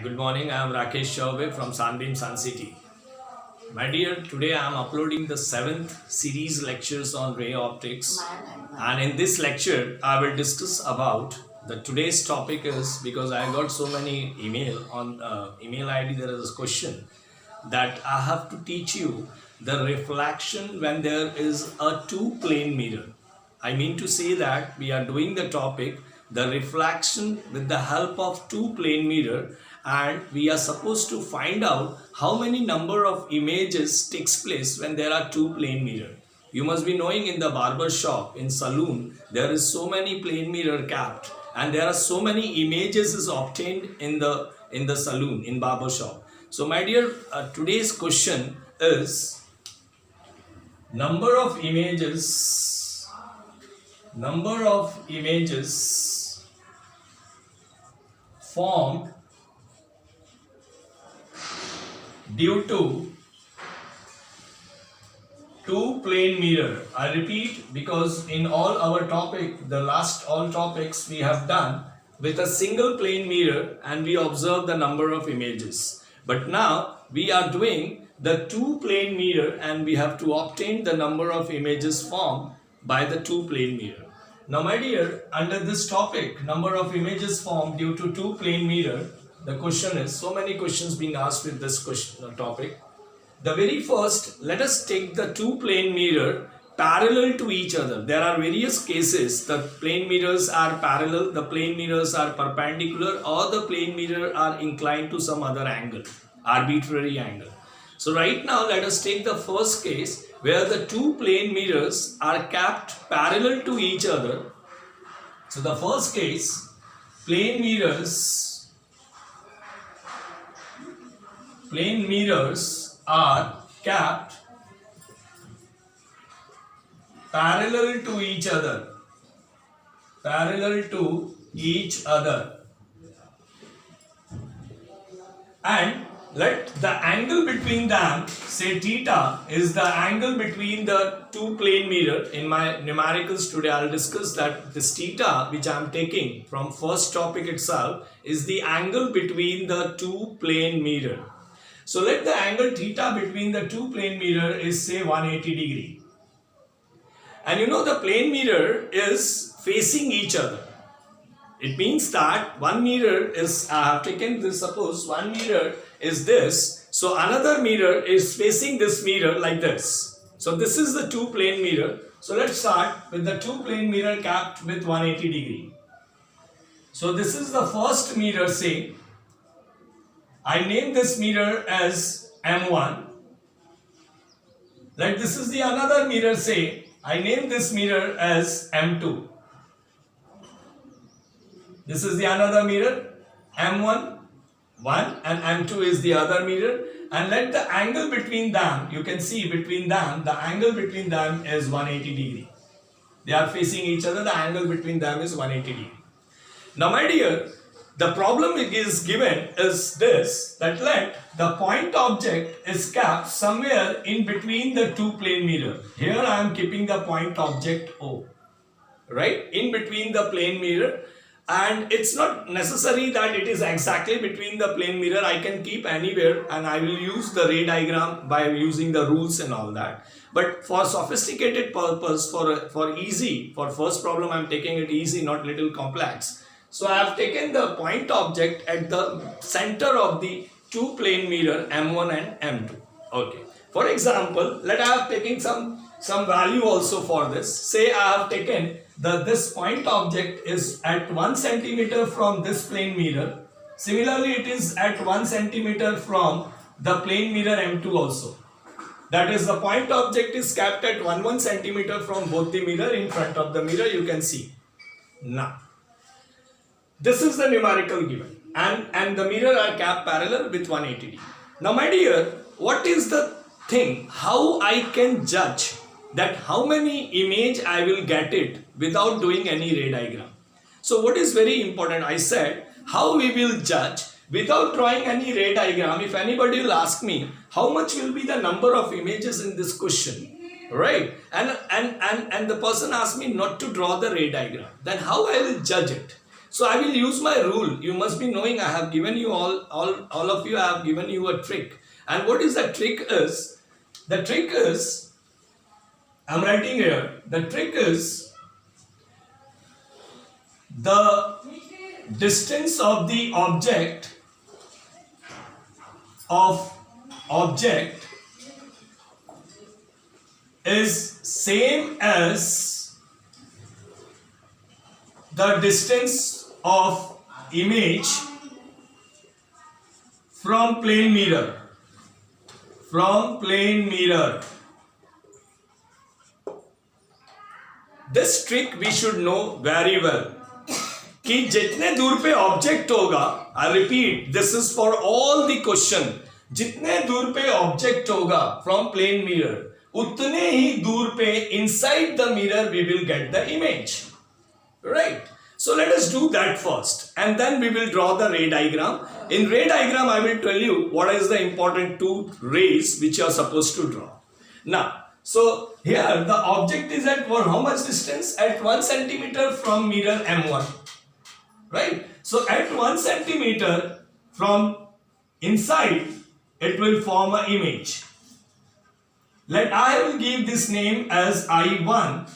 Good morning. I am Rakesh Chaube from Sunbeam Sun City. My dear, today I am uploading the 7th series lectures on ray optics, and in this lecture I will discuss about the today's topic is because I got so many email on email ID. There is a question that I have to teach you the reflection when there is a two-plane mirror. I mean to say that we are doing the topic the reflection with the help of two-plane mirror, and we are supposed to find out how many number of images takes place when there are two plane mirror. You must be knowing in the barber shop, in saloon, there is so many plane mirror kept, and there are so many images is obtained in the saloon, in barber shop. So my dear, today's question is number of images formed due to two plane mirror. I repeat, because in all our topic, the last all topics we have done with a single plane mirror and we observe the number of images. But now we are doing the two plane mirror and we have to obtain the number of images formed by the two plane mirror. Now my dear, under this topic, number of images formed due to two plane mirror, the question is, so many questions being asked with this question topic. The very first, let us take the two plane mirror parallel to each other. There are various cases. The plane mirrors are parallel, the plane mirrors are perpendicular, or the plane mirror are inclined to some other angle, arbitrary angle. So right now let us take the first case where the two plane mirrors are kept parallel to each other. So the first case, plane mirrors are kept parallel to each other, and let the angle between them, say theta, is the angle between the two plane mirror. In my numericals today I will discuss that this theta which I am taking from first topic itself is the angle between the two plane mirror. So let the angle theta between the two plane mirror is say 180 degree. And you know the plane mirror is facing each other. It means that one mirror is, I have taken this, suppose one mirror is this, so another mirror is facing this mirror like this. So this is the two plane mirror. So let's start with the two plane mirror capped with 180 degree. So this is the first mirror, say, I name this mirror as M1. Like this is the another mirror, say, I name this mirror as M2. This is the another mirror, M1, one, and M2 is the other mirror, and let the angle between them, you can see between them, the angle between them is 180 degree. They are facing each other, the angle between them is 180 degree. Now my dear, the problem is given is this, that let the point object is kept somewhere in between the two plane mirror. Here I am keeping the point object O, right, in between the plane mirror. And it's not necessary that it is exactly between the plane mirror. I can keep anywhere and I will use the ray diagram by using the rules and all that. But for sophisticated purpose, for easy, for first problem I am taking it easy, not little complex. So I have taken the point object at the center of the two plane mirror M1 and M2. Okay. For example, let I have taken some value also for this. Say I have taken this point object is at 1 centimeter from this plane mirror. Similarly, it is at 1 centimeter from the plane mirror M2 also. That is, the point object is kept at 1 centimeter from both the mirror. In front of the mirror you can see. Now, this is the numerical given, and the mirror are kept parallel with 180 degree. Now my dear, what is the thing, how I can judge that how many image I will get it without doing any ray diagram? So what is very important, I said, how we will judge without drawing any ray diagram. If anybody will ask me how much will be the number of images in this question, right, and the person asked me not to draw the ray diagram, then how I will judge it? So I will use my rule. You must be knowing I have given you all of you, I have given you a trick. And what is the trick is? The trick is, I'm writing here, the trick is the distance of the object is same as the distance of image from plane mirror. This trick we should know very well. कि जितने दूर पे object होगा, I repeat, this is for all the question, जितने दूर पे object होगा from plane mirror, उतने ही दूर पे inside the mirror we will get the image, right? So let us do that first, and then we will draw the ray diagram. In ray diagram, I will tell you what is the important two rays which you are supposed to draw. Now, so here the object is at how much distance? At 1 centimeter from mirror M1. Right? So at 1 centimeter from inside, it will form an image. I will give this name as I1,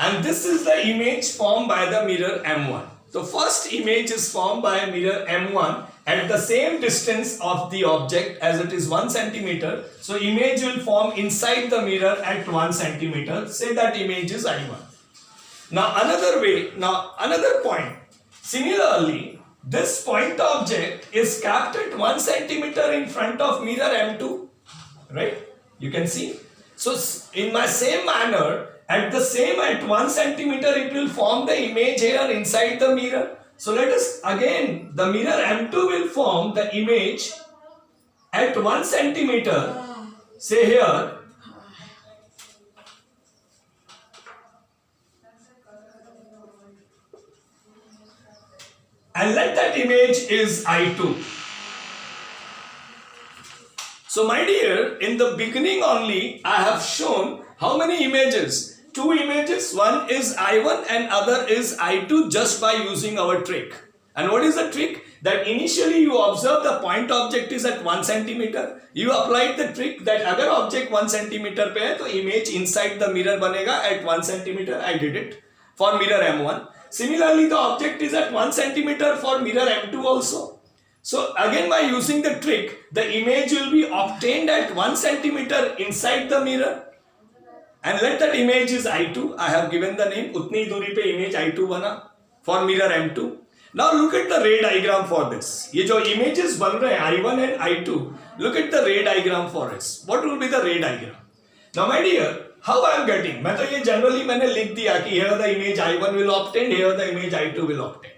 and this is the image formed by the mirror M1. The first image is formed by mirror M1 at the same distance of the object as it is 1 centimeter. So image will form inside the mirror at 1 centimeter. Say that image is I1. Now another point. Similarly, this point object is capped at 1 centimeter in front of mirror M2. Right? You can see. So in my same manner, at 1 centimeter, it will form the image here inside the mirror. So let us again, the mirror M2 will form the image at 1 centimeter. Say here. And let that image is I2. So my dear, in the beginning only, I have shown how many images? 2 images. One is I1 and other is I2, just by using our trick. And what is the trick? That initially you observe the point object is at 1 centimeter. You applied the trick that अगर object 1 centimeter पे है तो image inside the mirror बनेगा at 1 centimeter. I did it for mirror M1. Similarly, the object is at 1 centimeter for mirror M2 also. So again, by using the trick, the image will be obtained at 1 centimeter inside the mirror. And let that image is I2. I have given the name. उतनी दूरी पे image I2 बना for mirror M2. Now look at the ray diagram for this. ये जो images बन रहे हैं I1 and I2. Look at the ray diagram for us. What will be the ray diagram? Now my dear, how I am getting? मैं तो ये generally मैंने लिख दिया कि here the image I1 will obtain, here the image I2 will obtain.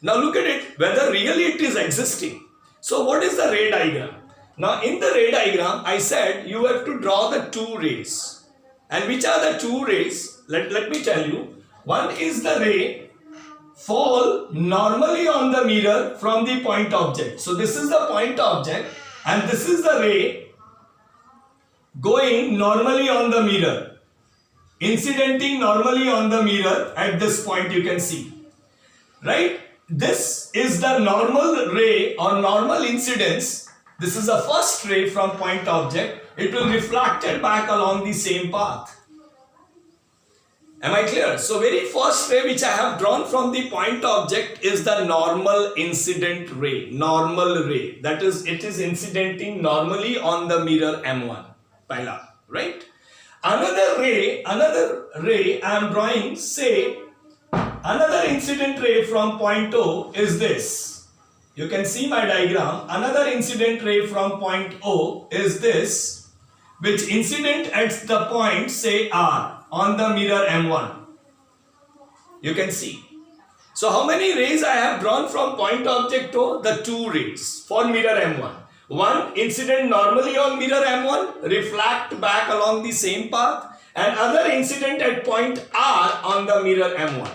Now look at it, whether really it is existing. So what is the ray diagram? Now in the ray diagram, I said you have to draw the 2 rays. And which are the 2 rays? Let me tell you. One is the ray fall normally on the mirror from the point object. So this is the point object and this is the ray going normally on the mirror, incidenting normally on the mirror at this point, you can see. Right? This is the normal ray or normal incidence. This is the first ray from point object. It will reflect it back along the same path. Am I clear? So very first ray which I have drawn from the point object is the normal incident ray. Normal ray. That is, it is incidenting normally on the mirror M1. Pehla, right? Another ray I am drawing, say, another incident ray from point O is this. You can see my diagram. Another incident ray from point O is this, which incident at the point, say, R on the mirror M1. You can see. So how many rays I have drawn from point object O? The 2 rays for mirror M1. One incident normally on mirror M1, reflect back along the same path, and other incident at point R on the mirror M1.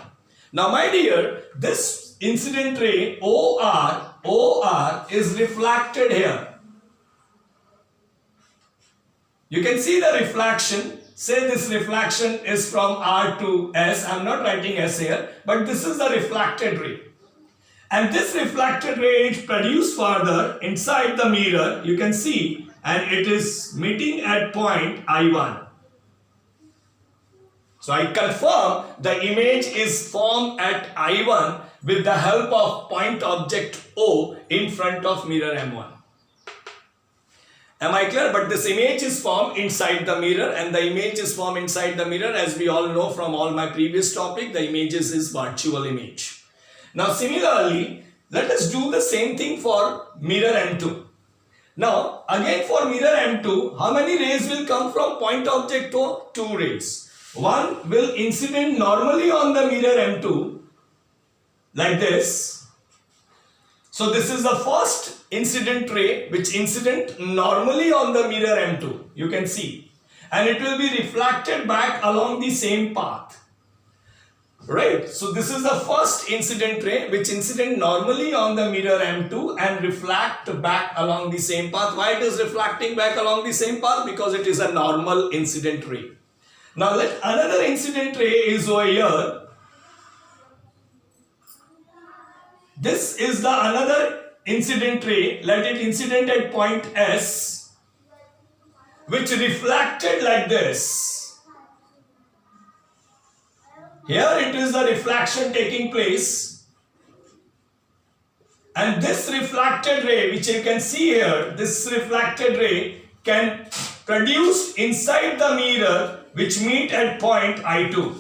Now my dear, this incident ray OR is reflected here. You can see the reflection. say this reflection is from R to S. I'm not writing S here, but this is the reflected ray. And this reflected ray is produced further inside the mirror, you can see, and it is meeting at point I1. So I confirm the image is formed at I1 with the help of point object O in front of mirror M1. Am I clear? But this image is formed inside the mirror, and the image is formed inside the mirror, as we all know from all my previous topic, the images is virtual image. Now similarly, let us do the same thing for mirror M2. Now again for mirror M2, how many rays will come from point object O? 2 rays. One will incident normally on the mirror M2 like this. So this is the first incident ray which incident normally on the mirror M2, you can see, and it will be reflected back along the same path. Right, so this is the first incident ray which incident normally on the mirror M2 and reflect back along the same path. Why it is reflecting back along the same path? Because it is a normal incident ray. Now let another incident ray is over here. This is the another incident ray. Let it incident at point S, which reflected like this. Here it is the reflection taking place, and this reflected ray which you can see here, this reflected ray can produce inside the mirror which meet at point I2.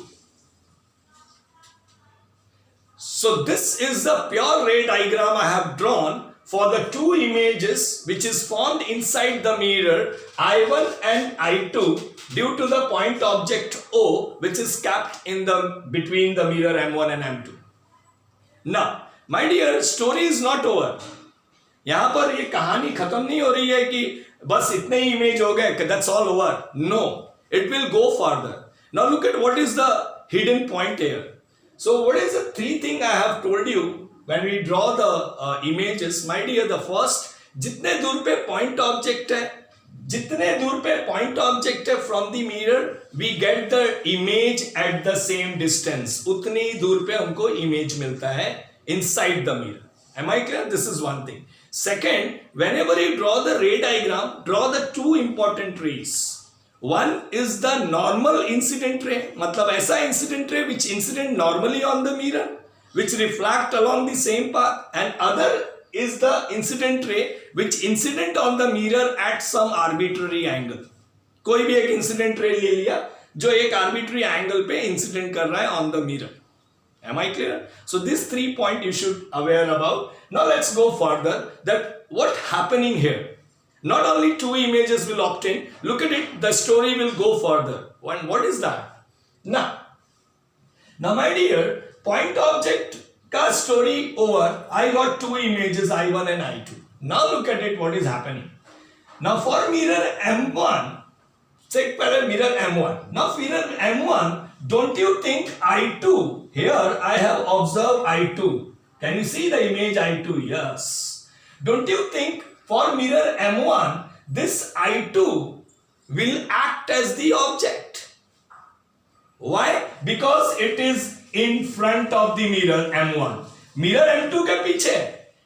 So this is the pure ray diagram I have drawn for the two images which is formed inside the mirror I1 and I2 due to the point object O which is kept in the between the mirror M1 and M2. Now my dear, story is not over. यहाँ पर ये कहानी खत्म नहीं हो रही है कि बस इतने ही इमेज हो गए, that's all over. No, it will go further. Now look at what is the hidden point here. So what is the three thing I have told you when we draw the images? My dear, the first, जितने दूर पे point object है, जितने दूर पे point object है from the mirror, we get the image at the same distance. उतनी ही दूर पे हमको image मिलता है inside the mirror. Am I clear? This is one thing. Second, whenever you draw the ray diagram, draw the two important rays. One is the normal incident ray, मतलब ऐसा incident ray which incident normally on the mirror, which reflect along the same path, and other is the incident ray which incident on the mirror at some arbitrary angle. कोई भी एक incident ray ले लिया जो एक arbitrary angle पे incident कर रहा है on the mirror. Am I clear? So these 3 points you should aware about. Now let's go further. That what happening here? Not only two images will obtain. Look at it. The story will go further. And what is that? Now my dear, point object ka story over. I got two images I1 and I2. Now look at it. What is happening? Now for mirror M1, check mirror M1. Now mirror M1. Don't you think I2? Here I have observed I2. Can you see the image I2? Yes. Don't you think for mirror M1, this I2 will act as the object? Why? Because it is in front of the mirror M1. Mirror M2 के पीछे,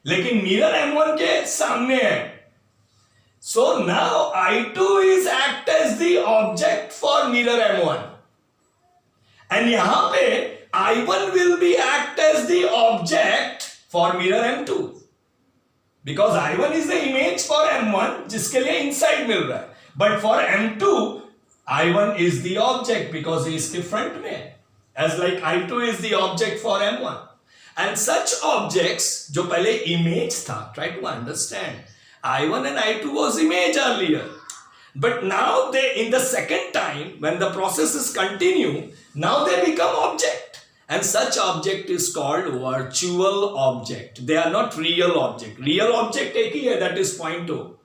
लेकिन mirror M1 के सामने है. So now I2 is act as the object for mirror M1. And यहाँ पे I1 will be act as the object for mirror M2. Because I1 is the image for M1 जिसके लिए inside मिल रहा है. But for M2, I1 is the object because he इसके front में है. As like I2 is the object for M1. And such objects जो पहले image था, try to understand. I1 and I2 was image earlier. But now they, in the second time, when the processes continue, now they become object. And such object is called virtual object. They are not real object. Real object एक ही है, that is point O.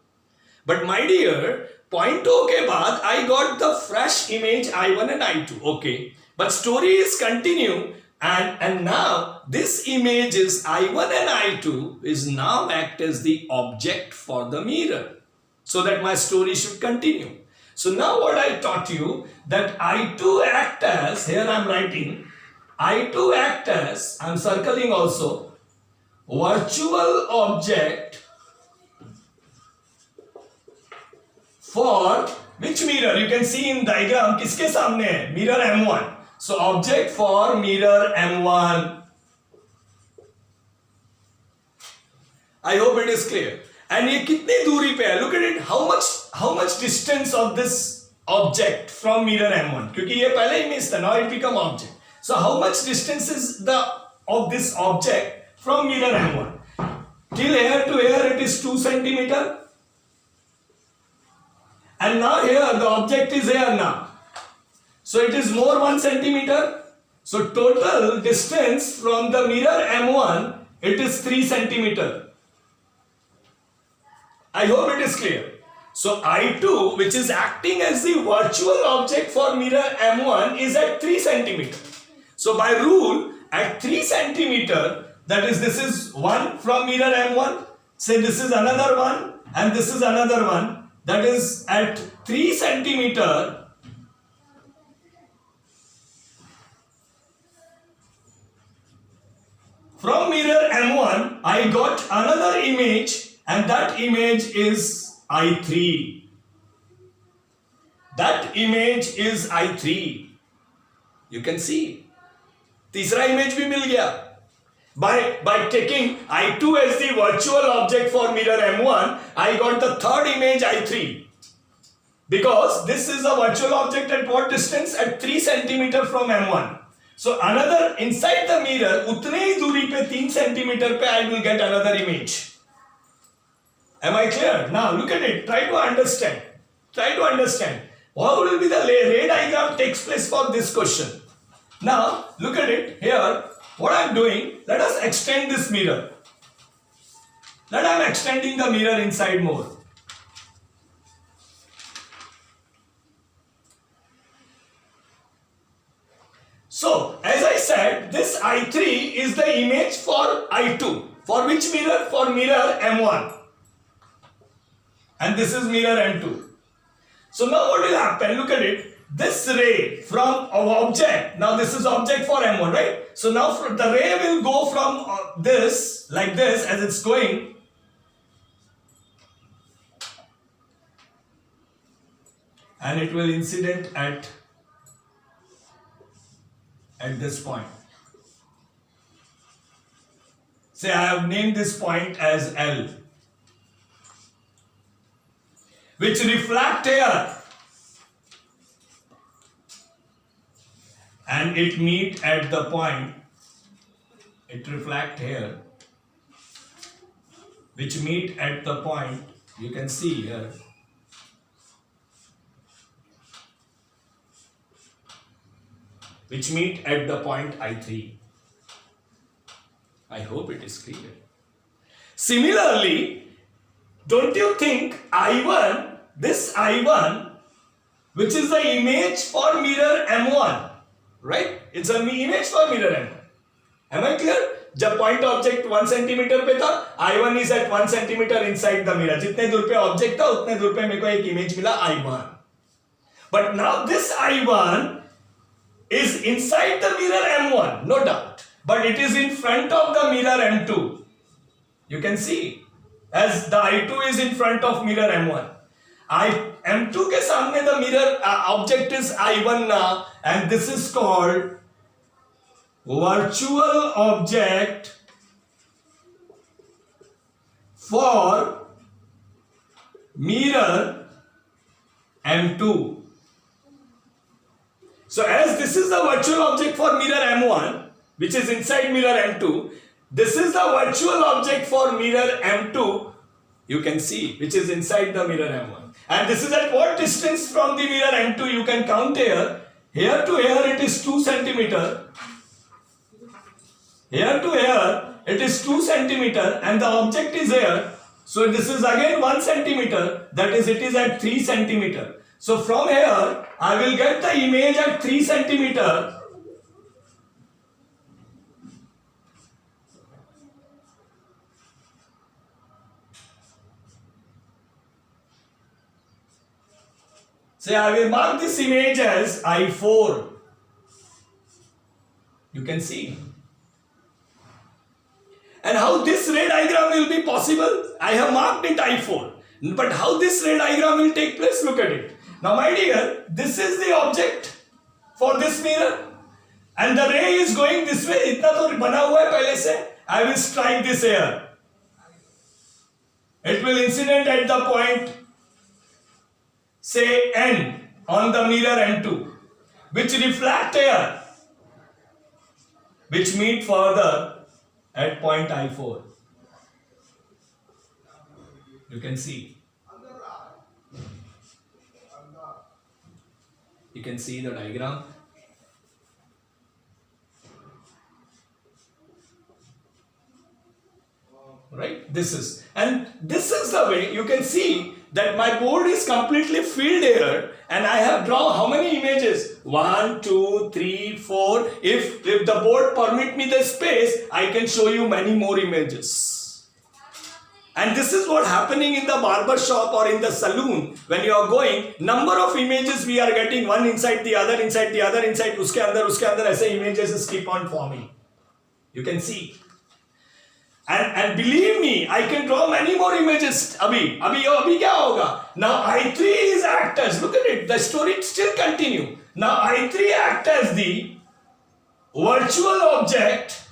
But my dear, point O के बाद I got the fresh image I1 and I2. Okay. But story is continue. And now this image is I1 and I2 is now act as the object for the mirror. So that my story should continue. So now what I taught you, that I2 act as, here I am writing, I2 act as, I am circling also, virtual object for which mirror? You can see in diagram, किसके सामने है? Mirror M1. So object for mirror M1. I hope it is clear. And ये कितनी दूरी पे है? Look at it. How much distance of this object from mirror M1? क्योंकि ये पहले image था. Now it become object. So how much distance is of this object from mirror M1? Till here to here it is 2 centimeter. And now here the object is here now. So it is more 1 centimeter. So total distance from the mirror M1, it is 3 centimeter. I hope it is clear. So I2, which is acting as the virtual object for mirror M1, is at 3 centimeter. So by rule, at 3 centimeter, that is, this is one from mirror M1, say this is another one, and this is another one, that is at 3 centimeter, from mirror M1, I got another image, and that image is I3. That image is I3. You can see. तीसरा image भी मिल गया. By taking I2 as the virtual object for mirror M1, I got the third image I3. Because this is a virtual object at what distance? At 3 centimeter from M1. So another inside the mirror, उतने ही दूरी पे 3 centimeter पे I will get another image. Am I clear? Now look at it. Try to understand. Try to understand. What will be the ray diagram takes place for this question? Now look at it here. What I am doing, let us extend this mirror. Let I am extending the mirror inside more. So, as I said, this I3 is the image for I2. For which mirror? For mirror M1. And this is mirror M2. So now what will happen? Look at it. This ray from our object, now this is object for M1, right? So now the ray will go from this, like this, as it's going. And it will incident at this point. Say I have named this point as L, which reflect here. And it meet at the point, it reflect here, which meet at the point, you can see here, which meet at the point I3. I hope it is clear. Similarly, don't you think I1, this I1, which is the image for mirror M1, right? It's an image for mirror M1. Am I clear? जब point object 1 centimeter पे था, I1 is at 1 centimeter inside the mirror. जितने दूर पे object था, उतने दूर पे मेरे को एक image मिला I1. But now this I1 is inside the mirror M1, no doubt. But it is in front of the mirror M2. You can see, as the I2 is in front of mirror M1. M2 के सामने the mirror object is I1 now, and this is called virtual object for mirror M2. So as this is the virtual object for mirror M1, which is inside mirror M2, this is the virtual object for mirror M2, you can see, which is inside the mirror M1. And this is at what distance from the mirror M2? You can count here. Here to here it is 2 centimeter. Here to here it is 2 centimeter, and the object is here. So this is again 1 centimeter. That is, it is at 3 centimeter. So from here I will get the image at 3 centimeter. Say I will mark this image as I4. You can see. And how this ray diagram will be possible? I have marked it I4. But how this ray diagram will take place? Look at it. Now my dear, this is the object for this mirror. And the ray is going this way. इतना तो बना हुआ है पहले से. I will strike this here. It will incident at the point, say N, on the mirror N2, which reflect here, which meet further at point I4. You can see. You can see the diagram. Right? This is the way you can see that my board is completely filled here, and I have drawn how many images? 1, 2, 3, 4. If the board permit me the space, I can show you many more images. And this is what happening in the barber shop or in the saloon. When you are going, number of images we are getting, one inside the other, inside the other, inside, uske andar, aise images keep on forming. You can see. And believe me, I can draw many more images. Abhi kya hoga? Now I3 is act as, look at it, the story still continue. Now I3 act as the virtual object.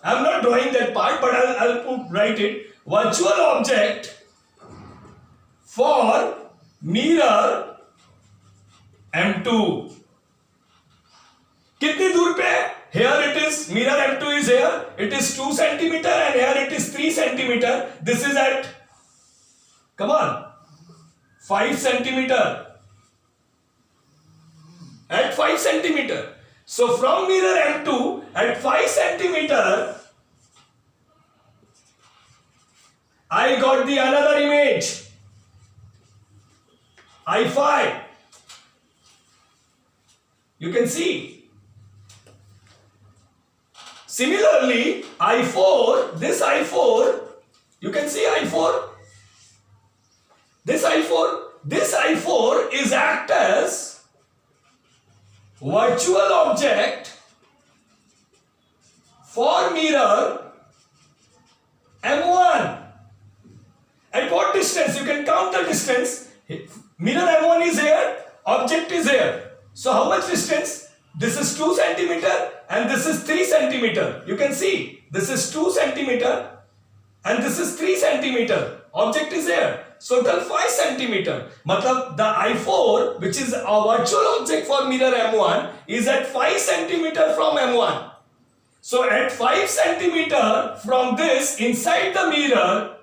I'm not drawing that part, but I'll write it. Virtual object for mirror M2. कितनी दूर पे है? Here it is, mirror M2 is here, it is 2 centimeter, and here it is 3 centimeter. This is at, come on, 5 centimeter. At 5 centimeter. So from mirror M2 at 5 centimeter, I got the another image, I5. You can see. Similarly, I4, this I4, you can see I4. This I4 is act as virtual object for mirror M1. At what distance? You can count the distance. Mirror M1 is here, object is here. So how much distance? This is 2 centimeter and this is 3 centimeter. You can see this is 2 centimeter and this is 3 centimeter. Object is here. So total 5 centimeter. Matlab the I4, which is a virtual object for mirror M1, is at 5 centimeter from M1. So at 5 centimeter from this inside the mirror,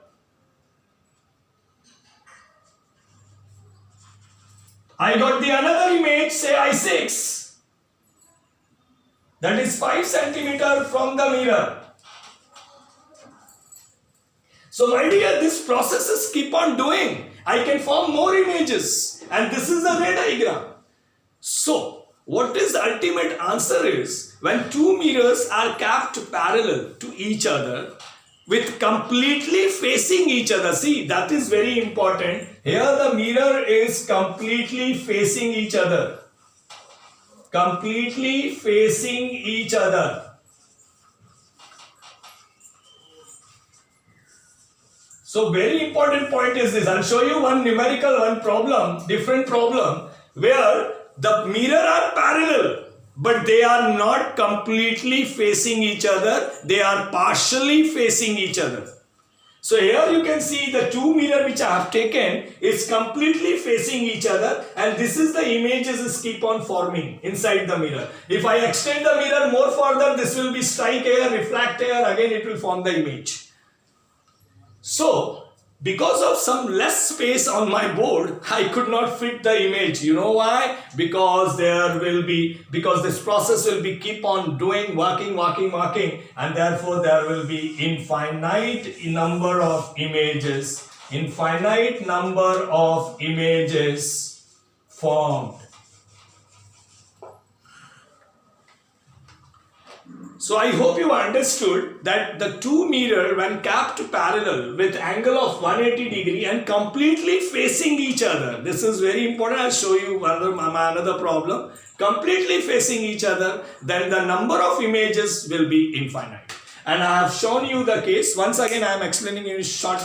I got the another image, say I6. That is 5 centimeter from the mirror. So my dear, these processes keep on doing. I can form more images. And this is the ray diagram. So, what is the ultimate answer is, when two mirrors are kept parallel to each other, with completely facing each other. See, that is very important. Here the mirror is completely facing each other. Completely facing each other. So very important point is this. I'll show you one problem, different problem, where the mirror are parallel, but they are not completely facing each other. They are partially facing each other. So here you can see the two mirror which I have taken is completely facing each other, and this is the images keep on forming inside the mirror. If I extend the mirror more further, this will be strike here, reflect here, again it will form the image. So because of some less space on my board, I could not fit the image. You know why? Because this process will be keep on doing, working, and therefore there will be infinite number of images formed. So I hope you understood that the two mirror when kept parallel with angle of 180 degree and completely facing each other. This is very important. I'll show you another problem. Completely facing each other, then the number of images will be infinite. And I have shown you the case. Once again, I am explaining you short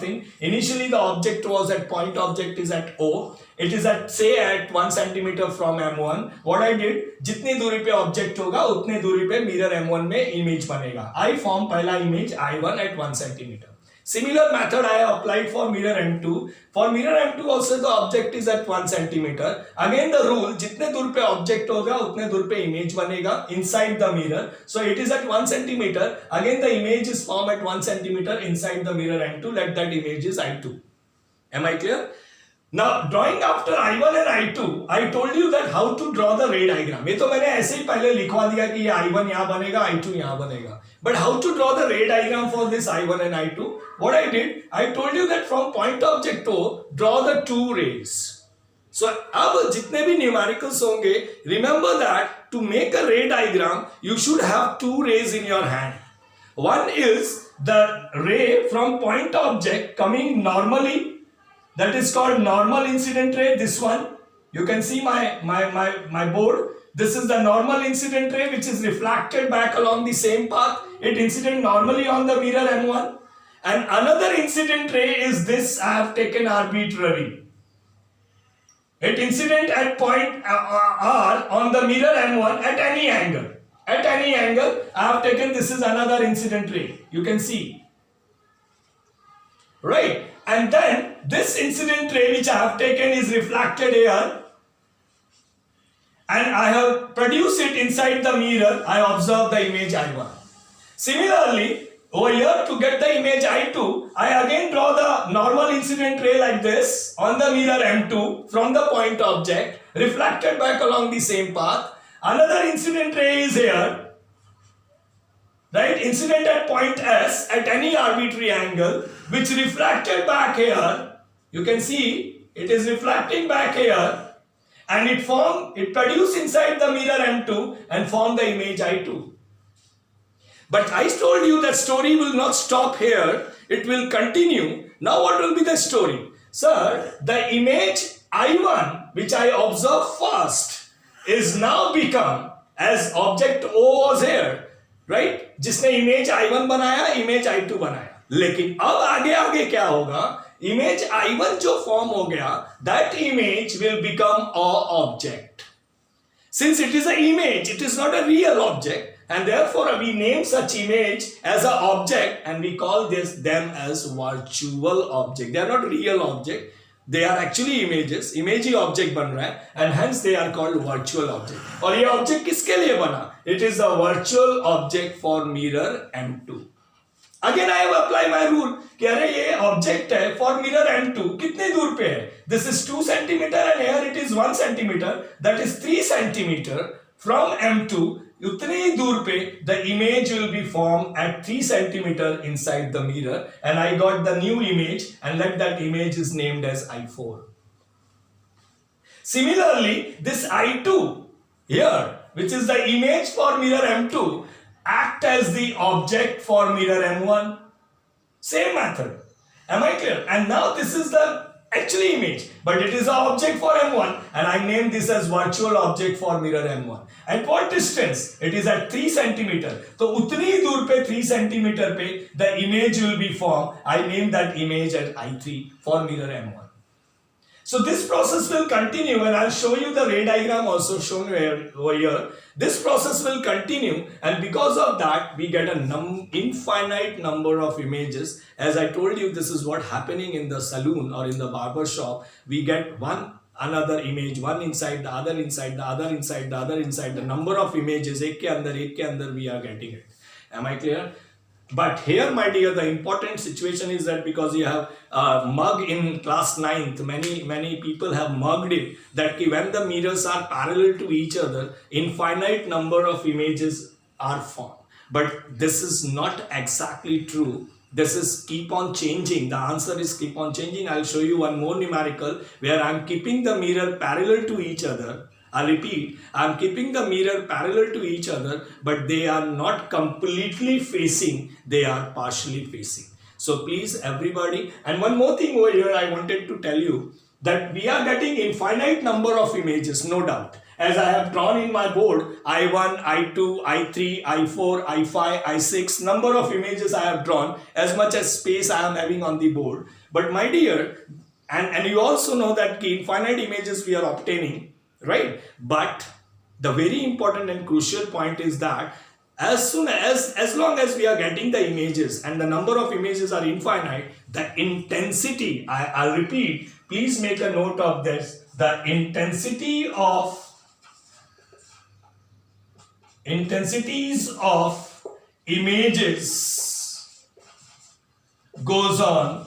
thing. Initially, the object was at point object is at O. It is at say at 1 centimeter from M1. What I did, जितनी दूरी पे object होगा उतने दूरी पे mirror M1 में image बनेगा. I form पहला image I1 at 1 centimeter. Similar method I have applied for mirror M2. For mirror M2 also the object is at 1 centimeter. Again the rule, जितने दूर पे object होगा उतने दूर पे image बनेगा inside the mirror. So it is at 1 centimeter. Again the image is formed at 1 centimeter inside the mirror M2. Let that image is I2. Am I clear? Now drawing after I1 and I2, I told you that how to draw the ray diagram. ये तो मैंने ऐसे ही पहले लिखवा दिया कि ये I1 यहाँ बनेगा, I2 यहाँ बनेगा. But how to draw the ray diagram for this I1 and I2? What I did, I told you that from point object O, draw the two rays. So अब जितने भी numericals होंगे, remember that to make a ray diagram, you should have two rays in your hand. One is the ray from point object coming normally. That is called normal incident ray. This one, you can see my board. This is the normal incident ray which is reflected back along the same path. It incident normally on the mirror M1. And another incident ray is this I have taken arbitrary. It incident at point R on the mirror M1 at any angle. At any angle, I have taken this is another incident ray. You can see. Right? And then this incident ray which I have taken is reflected here. And I have produced it inside the mirror. I observe the image I1. Similarly, over here to get the image I2, I again draw the normal incident ray like this on the mirror M2 from the point object, reflected back along the same path. Another incident ray is here. Right, incident at point S at any arbitrary angle, which reflected back here. You can see it is reflecting back here, and it produced inside the mirror M2 and form the image I2. But I told you that story will not stop here; it will continue. Now, what will be the story, sir? The image I1, which I observed first, is now become as object O was here. Right जिसने image I1 बनाया image I2 बनाया लेकिन अब आगे आगे क्या होगा image I1 जो फॉर्म हो गया that image will become a object since it is a image it is not a real object and therefore we name such image as a object and we call them as virtual object. They are not real object. They are actually images. Image he object बन रहा है and hence they are called virtual object. और ये object किसके लिए बना? It is a virtual object for mirror M2. Again I have applied my rule कि अरे ये object है for mirror M2 कितने दूर पे है? This is 2 centimeter and here it is 1 centimeter. That is 3 centimeter from M2. उतने ही दूर पे the image will be formed at 3 centimeter inside the mirror and I got the new image and let that image is named as I4. Similarly, this I2 here, which is the image for mirror M2, act as the object for mirror M1. Same method. Am I clear? And now this is the actually image, but it is an object for M1 and I name this as virtual object for mirror M1. At what distance? It is at 3 centimeter. तो उतनी ही दूर पे 3 centimeter पे the image will be formed. I name that image at I3 for mirror M1. So this process will continue and I'll show you the ray diagram also shown over here. This process will continue and because of that we get an infinite number of images. As I told you, this is what happening in the saloon or in the barber shop. We get another image, one inside the other inside the other inside the other inside. The number of images एक के अंदर we are getting it. Am I clear? But here, my dear, the important situation is that because you have mug in class 9th, many people have mugged it that when the mirrors are parallel to each other, infinite number of images are formed. But this is not exactly true. This is keep on changing. The answer is keep on changing. I'll show you one more numerical where I'm keeping the mirror parallel to each other. I repeat, I am keeping the mirror parallel to each other, but they are not completely facing, they are partially facing. So please everybody, and one more thing over here I wanted to tell you, that we are getting infinite number of images, no doubt. As I have drawn in my board, I1, I2, I3, I4, I5, I6, number of images I have drawn, as much as space I am having on the board. But my dear, and you also know that infinite images we are obtaining, right? But the very important and crucial point is that as long as we are getting the images and the number of images are infinite, the intensity, I'll repeat, please make a note of this, the intensities of images goes on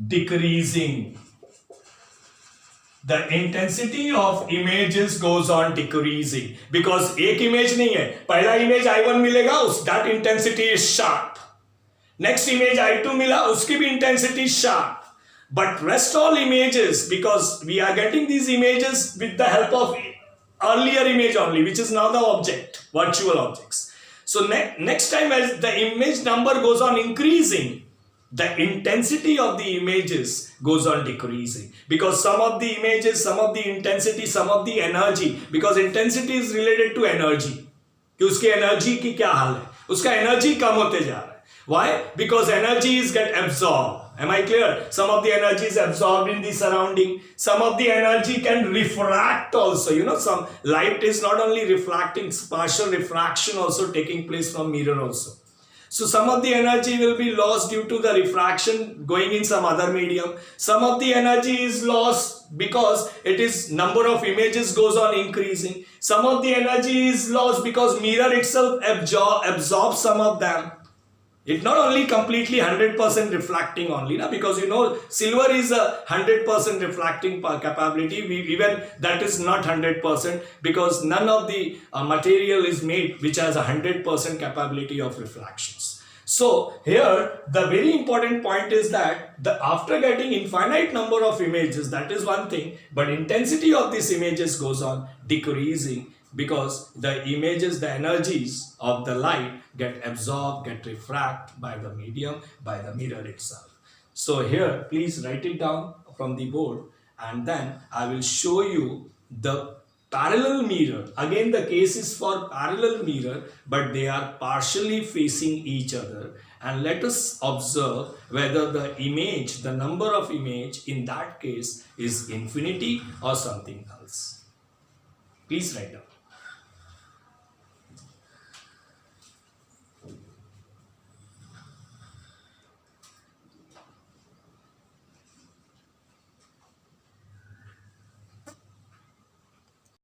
decreasing. The intensity of images goes on decreasing, because एक image नहीं है, पहला image I1 मिलेगा, that intensity is sharp. Next image I2 मिला, उसकी भी intensity sharp. But rest all images, because we are getting these images with the help of earlier image only, which is now the object, virtual objects. So next time as the image number goes on increasing, the intensity of the images goes on decreasing, because some of the images, some of the intensity, some of the energy, because intensity is related to energy, कि उसकी energy की क्या हाल है, उसका energy कम होते जा रहा है. Why? Because energy is get absorbed. Am I clear? Some of the energy is absorbed in the surrounding. Some of the energy can refract also. You know, some light is not only reflecting, partial refraction also taking place from mirror also. So some of the energy will be lost due to the refraction going in some other medium. Some of the energy is lost because it is number of images goes on increasing. Some of the energy is lost because mirror itself absorbs some of them. It not only completely 100% reflecting only, na, because you know silver is a 100% reflecting capability. Even that is not 100%, because none of the material is made which has a 100% capability of reflections. So here the very important point is that after getting infinite number of images, that is one thing, but intensity of these images goes on decreasing, because the images, the energies of the light get absorbed, get refracted by the medium, by the mirror itself. So here, please write it down from the board, and then I will show you the parallel mirror. Again, the case is for parallel mirror, but they are partially facing each other. And let us observe whether the image, the number of image in that case is infinity or something else. Please write down.